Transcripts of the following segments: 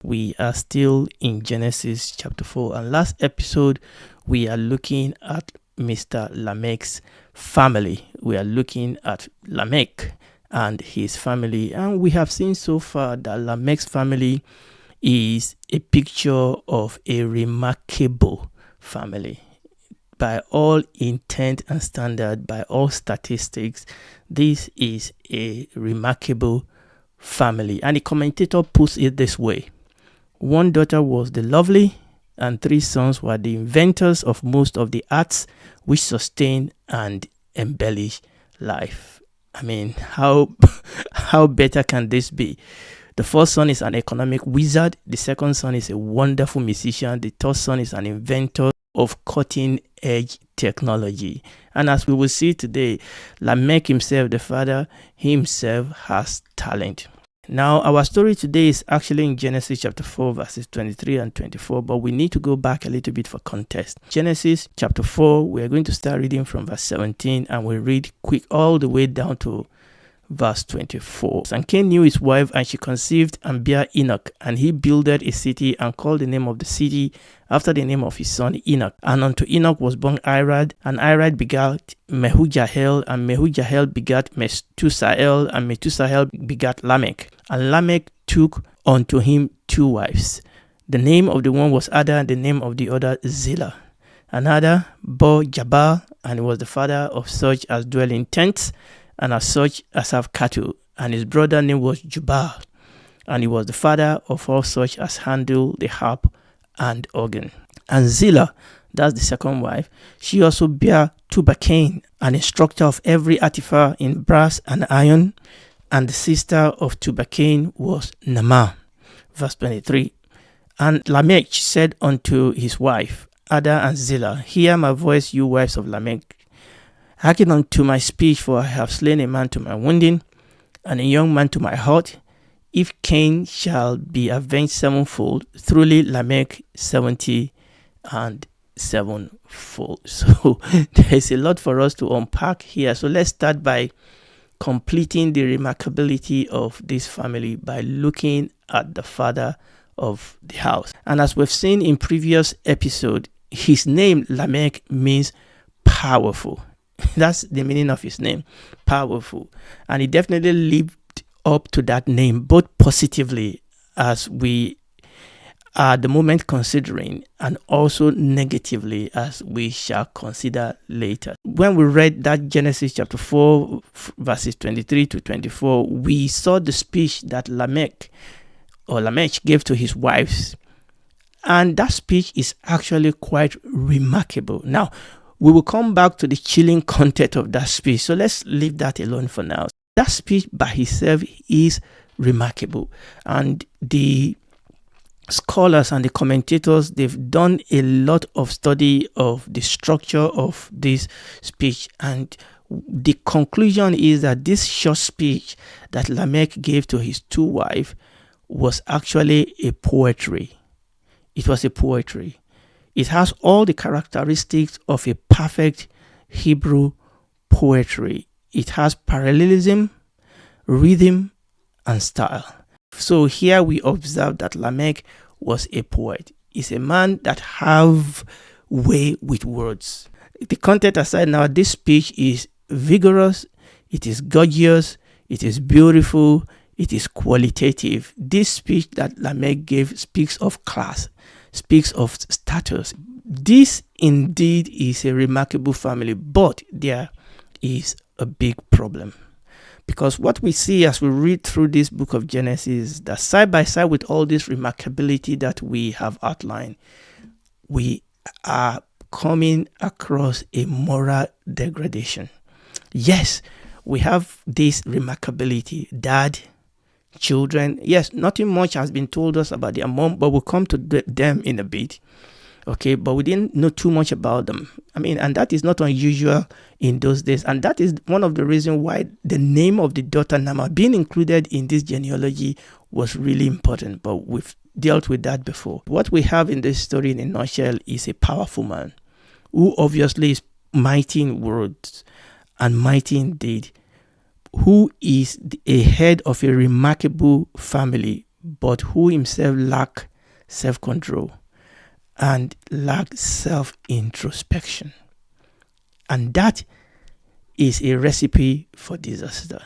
We are still in Genesis chapter 4. And last episode, we are looking at Mr. Lamech's family. We are looking at Lamech and his family. And we have seen so far that Lamech's family is a picture of a remarkable family. By all intent and standard, by all statistics, this is a remarkable family. And the commentator puts it this way: one daughter was the lovely, and 3 sons were the inventors of most of the arts which sustain and embellish life. I mean, how better can this be? The first son is an economic wizard. The second son is a wonderful musician. The third son is an inventor of cutting-edge technology. And as we will see today, Lamech himself, the father, himself has talent. Now, our story today is actually in Genesis chapter 4, verses 23 and 24, but we need to go back a little bit for context. Genesis chapter 4, we're going to start reading from verse 17, and we'll read quick all the way down to verse 24. And Cain knew his wife, and she conceived and bare Enoch, and he builded a city and called the name of the city after the name of his son Enoch. And unto Enoch was born Irad, and Irad begat Mehujahel, and Mehujahel begat Methusael, and Methusael begat Lamech. And Lamech took unto him 2 wives. The name of the one was Ada, and the name of the other Zillah. And Ada bore Jabal, and he was the father of such as dwell in tents, and as such as have cattle. And his brother name was Jubal, and he was the father of all such as handle the harp and organ. And Zillah, that's the second wife, she also bare Tubal-Cain, an instructor of every artificer in brass and iron, and the sister of Tubal-Cain was Naamah. Verse 23. And Lamech said unto his wife, Ada and Zillah, hear my voice, you wives of Lamech. Hearken unto my speech, for I have slain a man to my wounding, and a young man to my hurt. If Cain shall be avenged 7-fold, truly Lamech 70 and 7-fold. So there is a lot for us to unpack here. So let's start by completing the remarkability of this family by looking at the father of the house. And as we've seen in previous episode, his name Lamech means powerful. That's the meaning of his name, powerful. And he definitely lived up to that name, both positively, as we are at the moment considering, and also negatively, as we shall consider later. When we read that Genesis chapter 4, verses 23 to 24, we saw the speech that Lamech gave to his wives. And that speech is actually quite remarkable. Now, we will come back to the chilling content of that speech. So let's leave that alone for now. That speech by itself is remarkable. And the scholars and the commentators, they've done a lot of study of the structure of this speech. And the conclusion is that this short speech that Lamech gave to his 2 wives was actually a poetry. It was a poetry. It has all the characteristics of a perfect Hebrew poetry. It has parallelism, rhythm, and style. So here we observe that Lamech was a poet. He's a man that have way with words. The content aside now, this speech is vigorous, it is gorgeous, it is beautiful, it is qualitative. This speech that Lamech gave speaks of class, speaks of status. This indeed is a remarkable family, but there is a big problem. Because what we see as we read through this book of Genesis is that side by side with all this remarkability that we have outlined, we are coming across a moral degradation. Yes, we have this remarkability. Dad, children, yes, nothing much has been told us about their mom, but we'll come to them in a bit. Okay, but we didn't know too much about them. I mean, and that is not unusual in those days. And that is one of the reasons why the name of the daughter Naamah being included in this genealogy was really important. But we've dealt with that before. What we have in this story in a nutshell is a powerful man who obviously is mighty in words and mighty in deed, who is a head of a remarkable family, but who himself lacked self-control and lacked self-introspection. And that is a recipe for disaster.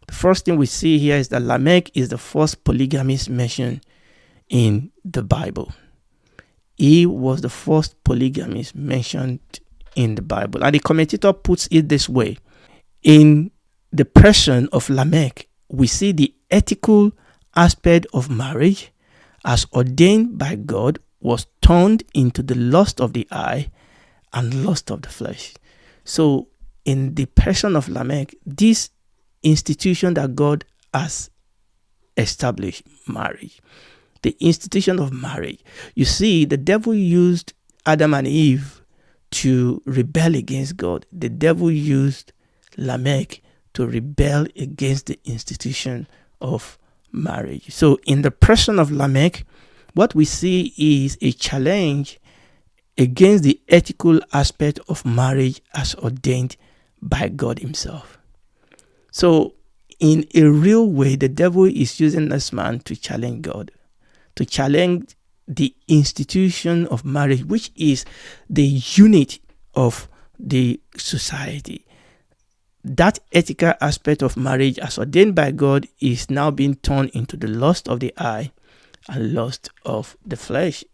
The first thing we see here is that Lamech is the first polygamist mentioned in the Bible. He was the first polygamist mentioned in the Bible. And the commentator puts it this way. In the person of Lamech, we see the ethical aspect of marriage as ordained by God was turned into the lust of the eye and lust of the flesh. So in the person of Lamech, this institution that God has established, marriage, the institution of marriage, you see, the devil used Adam and Eve to rebel against God. The devil used Lamech to rebel against the institution of marriage. So in the person of Lamech, what we see is a challenge against the ethical aspect of marriage as ordained by God himself. So in a real way, the devil is using this man to challenge God, to challenge the institution of marriage, which is the unit of the society. That ethical aspect of marriage as ordained by God is now being turned into the lust of the eye and lust of the flesh.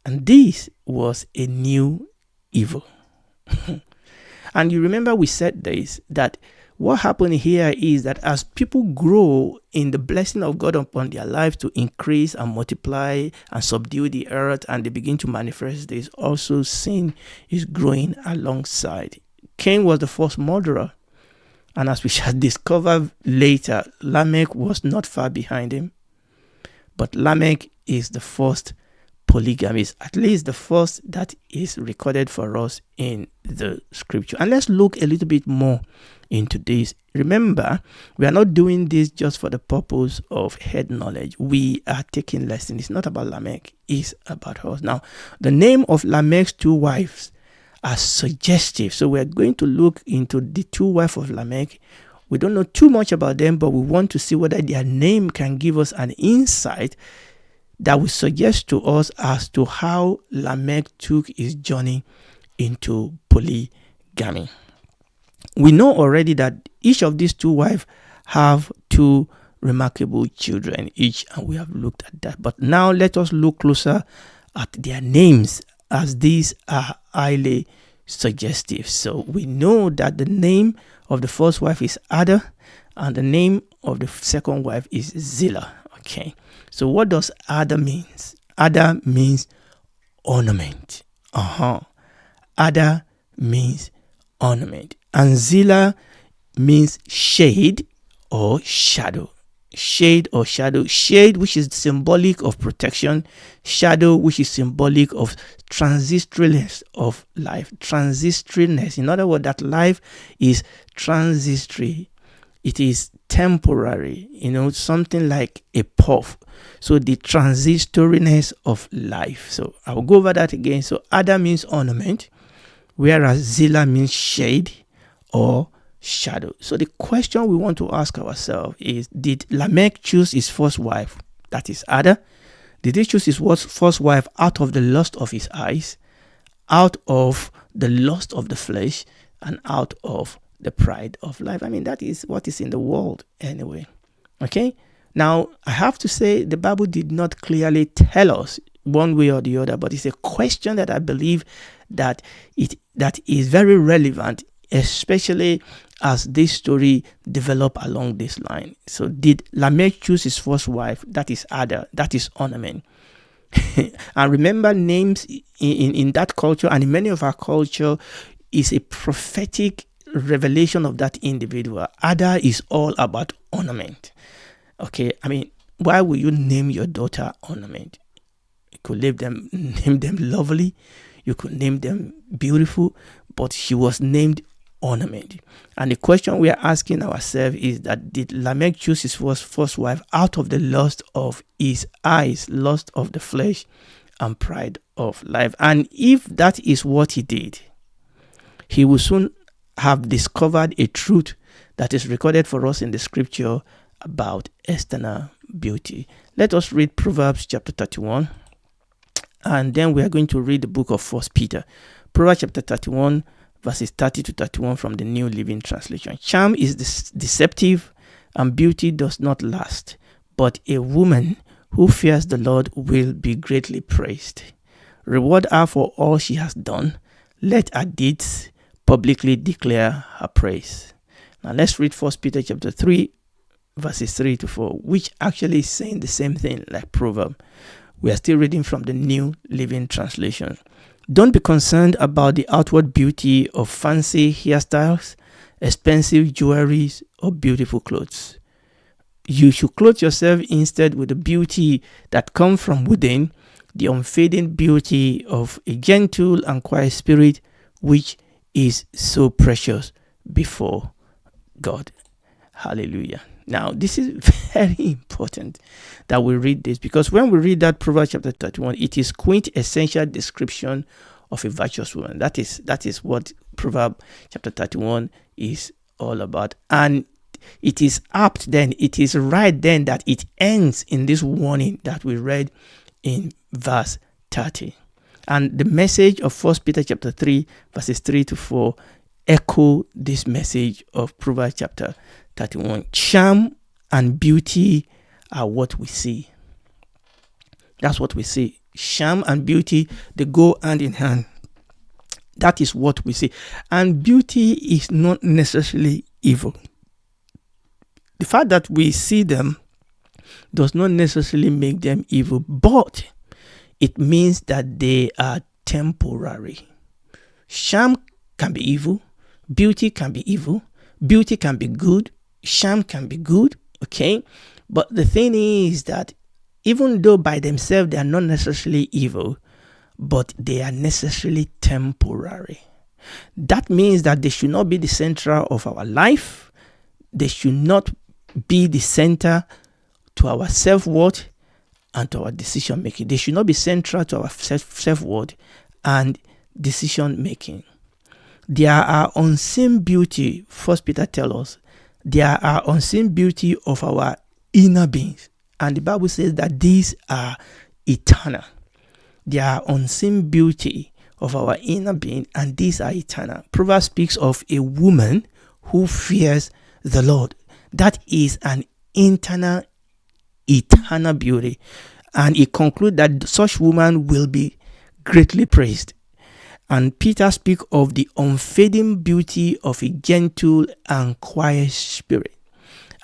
And this was a new evil. And you remember we said this, that what happened here is that as people grow in the blessing of God upon their lives to increase and multiply and subdue the earth, and they begin to manifest this, also sin is growing alongside. Cain was the first murderer. And as we shall discover later, Lamech was not far behind him. But Lamech is the first polygamist, at least the first that is recorded for us in the scripture. And let's look a little bit more into this. Remember, we are not doing this just for the purpose of head knowledge. We are taking lessons. It's not about Lamech, it's about us. Now, the name of Lamech's two wives are suggestive. So we're going to look into the two wives of Lamech. We don't know too much about them, but we want to see whether their name can give us an insight that will suggest to us as to how Lamech took his journey into polygamy. We know already that each of these two wives have two remarkable children each, and we have looked at that. But now let us look closer at their names, as these are highly suggestive. So we know that the name of the first wife is Ada, and the name of the second wife is Zillah. Okay, so what does Ada means? Ada means ornament. Ada means ornament. And Zillah means shade or shadow. Shade or shadow. Shade, which is symbolic of protection. Shadow, which is symbolic of transitoriness of life. Transitoriness. In other words, that life is transitory. It is temporary, something like a puff. So the transitoriness of life. So I will go over that again. So Ada means ornament, whereas Zillah means shade or shadow. So the question we want to ask ourselves is, did Lamech choose his first wife, that is Ada? Did he choose his first wife out of the lust of his eyes, out of the lust of the flesh, and out of the pride of life? I mean, that is what is in the world anyway. Okay? Now, I have to say the Bible did not clearly tell us one way or the other, but it's a question that I believe that is very relevant, especially as this story develop along this line. So did Lamech choose his first wife, that is Ada, that is ornament? And remember, names in that culture and in many of our culture is a prophetic revelation of that individual. Ada is all about ornament. Okay, I mean, why would you name your daughter ornament? You could name them lovely, you could name them beautiful, but she was named ornament. And the question we are asking ourselves is that, did Lamech choose his first wife out of the lust of his eyes, lust of the flesh, and pride of life? And if that is what he did, he will soon have discovered a truth that is recorded for us in the scripture about external beauty. Let us read Proverbs chapter 31, and then we are going to read the book of 1 Peter. Proverbs chapter 31, verses 30 to 31 from the New Living Translation. Charm is deceptive, and beauty does not last, but a woman who fears the Lord will be greatly praised. Reward her for all she has done. Let her deeds publicly declare her praise. Now let's read 1 Peter chapter 3, verses 3 to 4, which actually is saying the same thing like Proverbs. We are still reading from the New Living Translation. Don't be concerned about the outward beauty of fancy hairstyles, expensive jewelry, or beautiful clothes. You should clothe yourself instead with the beauty that comes from within, the unfading beauty of a gentle and quiet spirit, which is so precious before God. Hallelujah. Now, this is very important that we read this, because when we read that Proverbs chapter 31, it is quintessential description of a virtuous woman. That is what Proverbs chapter 31 is all about. And it is apt then, it is right then that it ends in this warning that we read in verse 30. And the message of 1 Peter chapter 3, verses 3 to 4 echo this message of Proverbs chapter 31. Charm and beauty are what we see. That's what we see. Charm and beauty, they go hand in hand. That is what we see. And beauty is not necessarily evil. The fact that we see them does not necessarily make them evil, but it means that they are temporary. Charm can be evil. Beauty can be evil. Beauty can be good. Charm can be good. Okay? But the thing is that even though by themselves they are not necessarily evil, but they are necessarily temporary. That means that they should not be the center of our life. They should not be the center to our self-worth and to our decision making. They should not be central to our self-worth and decision making. There are unseen beauty, 1 Peter tells us, there are unseen beauty of our inner beings. And the Bible says that these are eternal. There are unseen beauty of our inner being, and these are eternal. Proverbs speaks of a woman who fears the Lord. That is an internal, eternal beauty. And it concludes that such woman will be greatly praised. And Peter speaks of the unfading beauty of a gentle and quiet spirit.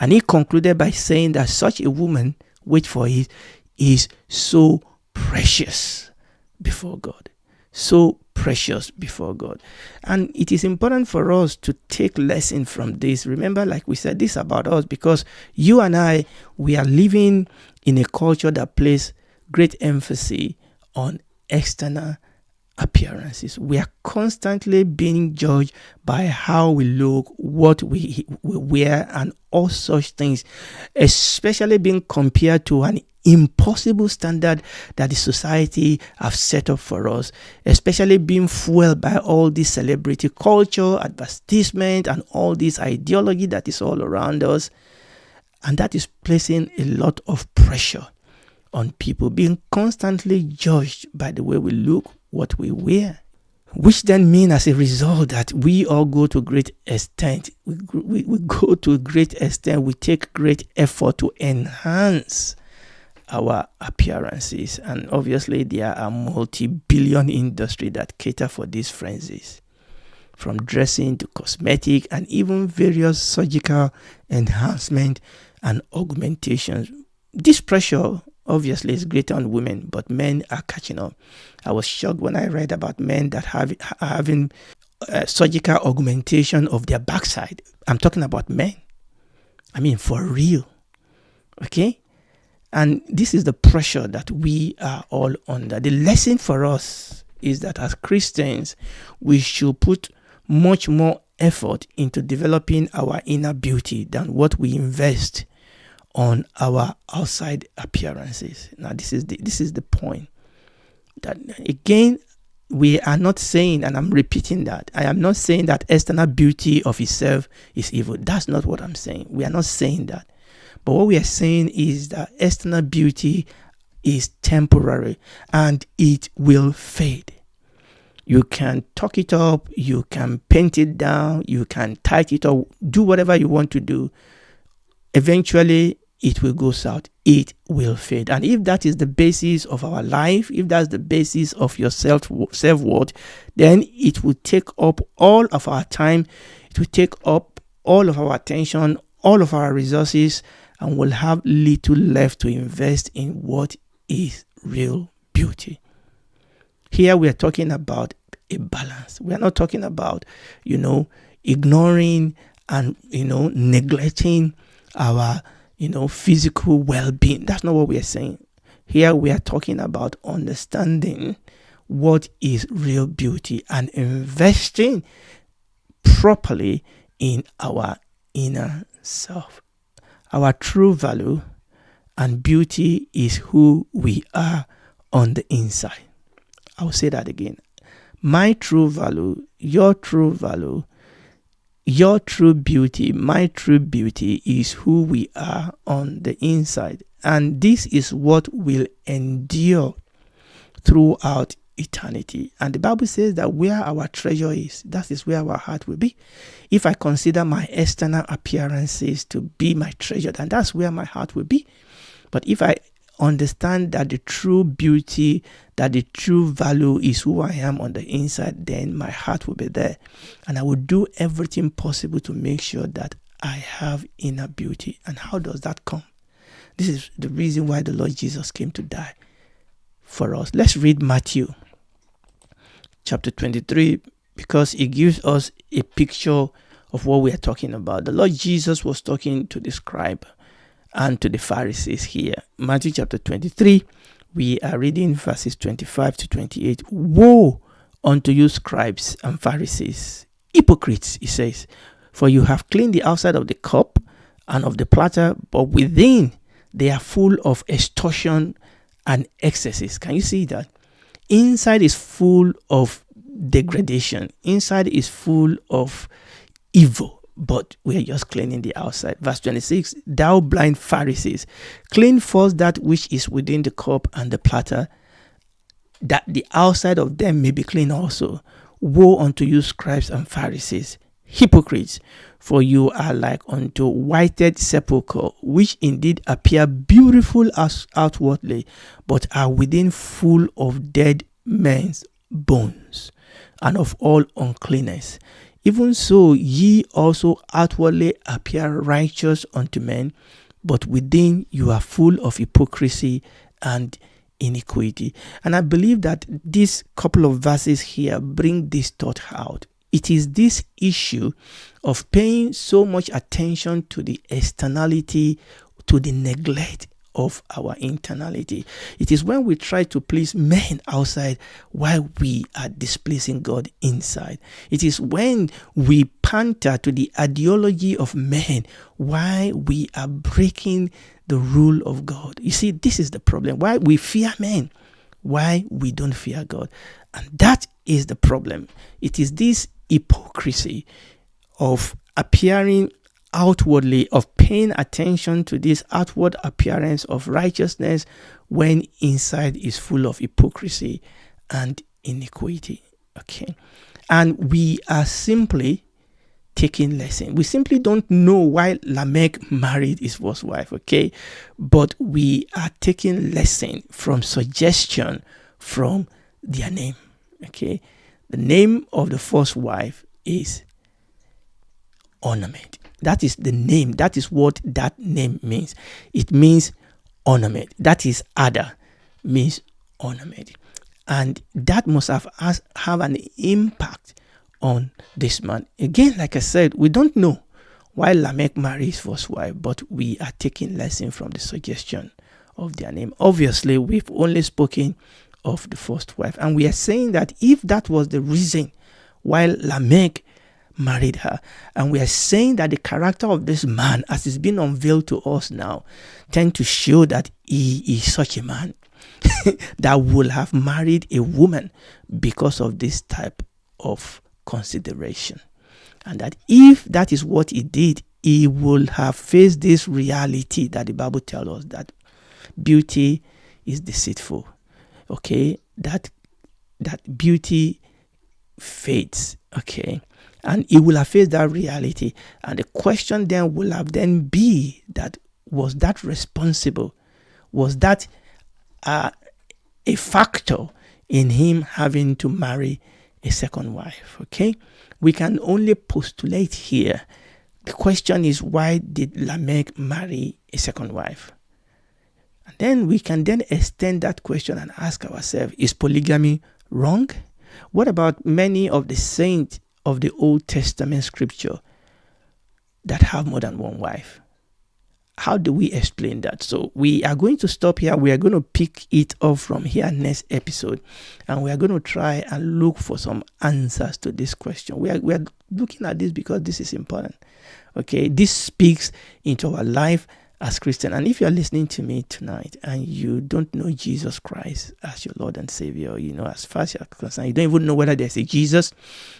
And he concluded by saying that such a woman, wait for it, is so precious before God. So precious before God. And it is important for us to take lesson from this. Remember, like we said, this is about us, because you and I, we are living in a culture that places great emphasis on external appearances. We are constantly being judged by how we look, what we wear, and all such things, especially being compared to an impossible standard that the society have set up for us, especially being fueled by all this celebrity culture, advertisement, and all this ideology that is all around us. And that is placing a lot of pressure on people, being constantly judged by the way we look, what we wear, which then mean as a result that we all go to great extent. We go to a great extent. We take great effort to enhance our appearances. And obviously there are multi-billion industry that cater for these frenzies, from dressing to cosmetic and even various surgical enhancement and augmentations. This pressure obviously is greater on women, but men are catching up. I was shocked when I read about men that are having surgical augmentation of their backside. I'm talking about men. I mean, for real. Okay? And this is the pressure that we are all under. The lesson for us is that as Christians, we should put much more effort into developing our inner beauty than what we invest on our outside appearances. Now, this is the point. That again, we are not saying, and I'm repeating that, I am not saying that external beauty of itself is evil. That's not what I'm saying. We are not saying that. But what we are saying is that external beauty is temporary and it will fade. You can tuck it up, you can paint it down, you can tighten it up, do whatever you want to do. Eventually, it will go south. It will fade. And if that is the basis of our life, if that's the basis of your self-worth, then it will take up all of our time. It will take up all of our attention, all of our resources, and we'll have little left to invest in what is real beauty. Here we are talking about a balance. We are not talking about, ignoring and, neglecting our, physical well-being. That's not what we are saying. Here we are talking about understanding what is real beauty and investing properly in our inner self. Our true value and beauty is who we are on the inside. I will say that again. My true value, your true value, your true beauty, my true beauty is who we are on the inside. And this is what will endure throughout eternity. And the Bible says that where our treasure is, that is where our heart will be. If I consider my external appearances to be my treasure, then that's where my heart will be. But if I understand that the true beauty, that the true value is who I am on the inside, then my heart will be there. And I will do everything possible to make sure that I have inner beauty. And how does that come? This is the reason why the Lord Jesus came to die for us. Let's read Matthew chapter 23, because it gives us a picture of what we are talking about. The Lord Jesus was talking to the scribe and to the Pharisees here. Matthew chapter 23, we are reading verses 25 to 28. Woe unto you, scribes and Pharisees, hypocrites, he says, for you have cleaned the outside of the cup and of the platter, but within they are full of extortion and excesses. Can you see that? Inside is full of degradation. Inside is full of evil. But we are just cleaning the outside. Verse 26, thou blind Pharisees, clean first that which is within the cup and the platter, that the outside of them may be clean also. Woe unto you, scribes and Pharisees, hypocrites, for you are like unto whited sepulchre, which indeed appear beautiful as outwardly, but are within full of dead men's bones, and of all uncleanness. Even so, ye also outwardly appear righteous unto men, but within you are full of hypocrisy and iniquity. And I believe that these couple of verses here bring this thought out. It is this issue of paying so much attention to the externality, to the neglect of our internality. It is when we try to please men outside while we are displeasing God inside. It is when we pander to the ideology of men while we are breaking the rule of God. You see, this is the problem. Why we fear men, why we don't fear God. And that is the problem. It is this hypocrisy of appearing outwardly, of paying attention to this outward appearance of righteousness when inside is full of hypocrisy and iniquity. Okay. And we are simply taking lesson. We simply don't know why Lamech married his first wife, okay? But we are taking lesson from suggestion from their name, okay? The name of the first wife is ornament. That is the name. That is what that name means. It means ornament. That is Ada, means ornament. And that must have an impact on this man. Again, like I said, we don't know why Lamech married his first wife, but we are taking lesson from the suggestion of their name. Obviously, we've only spoken of the first wife. And we are saying that if that was the reason why Lamech married her, and we are saying that the character of this man, as it's been unveiled to us now, tend to show that he is such a man that will have married a woman because of this type of consideration. And that if that is what he did, he will have faced this reality that the Bible tells us, that beauty is deceitful. Okay, that beauty fades. Okay, and he will have faced that reality. And the question then will have then be that, was that responsible? Was that a factor in him having to marry a second wife? Okay, we can only postulate here. The question is, why did Lamech marry a second wife? And then we can then extend that question and ask ourselves, is polygamy wrong? What about many of the saints of the Old Testament scripture that have more than one wife? How do we explain that? So we are going to stop here. We are going to pick it up from here next episode. And we are going to try and look for some answers to this question. We are looking at this because this is important. Okay, this speaks into our life as Christian. And if you are listening to me tonight and you don't know Jesus Christ as your Lord and Savior, as far as you're concerned, you don't even know whether there's a Jesus,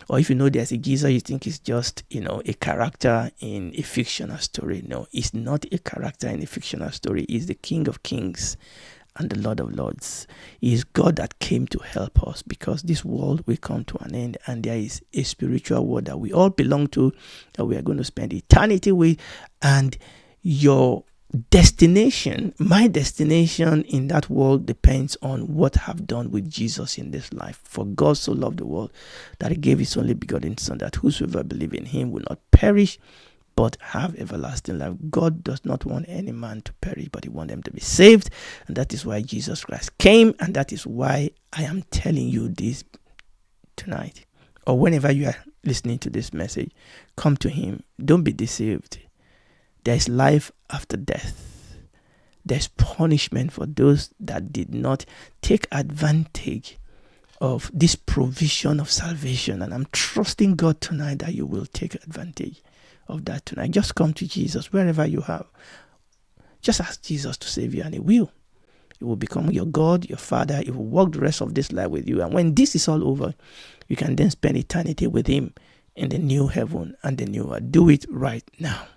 or if you know there's a Jesus, you think it's just, a character in a fictional story. No, it's not a character in a fictional story. He's the King of Kings and the Lord of Lords. He is God that came to help us, because this world will come to an end, and there is a spiritual world that we all belong to, that we are going to spend eternity with. And your destination, my destination in that world, depends on what I've done with Jesus in this life. For God so loved the world that he gave his only begotten Son, that whosoever believe in him will not perish but have everlasting life. God does not want any man to perish, but he wants them to be saved. And that is why Jesus Christ came, and that is why I am telling you this tonight, or whenever you are listening to this message. Come to him. Don't be deceived. There's life after death. There's punishment for those that did not take advantage of this provision of salvation. And I'm trusting God tonight that you will take advantage of that tonight. Just come to Jesus wherever you have. Just ask Jesus to save you, and he will. He will become your God, your Father. He will walk the rest of this life with you. And when this is all over, you can then spend eternity with him in the new heaven and the new earth. Do it right now.